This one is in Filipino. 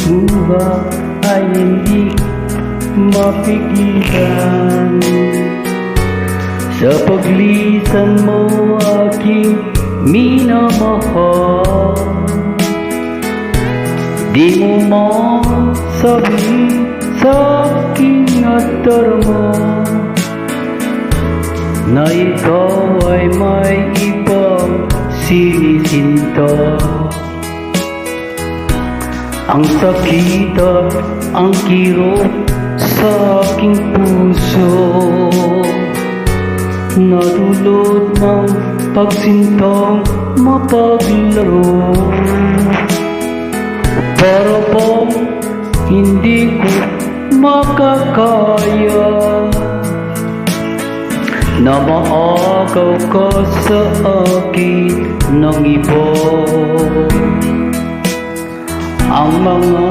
buha ay hindi mapigilan. Sa paglisan mo aking minamahal, di mo masabi sa aking nadarama na ikaw ay may ibang sinisinta. Ang sakit at ang kirot sa aking puso, nadulot ng pagsintang mapaglaro. Para bang hindi ko makakaya na maagaw ka sa akin ng iba. Ang mga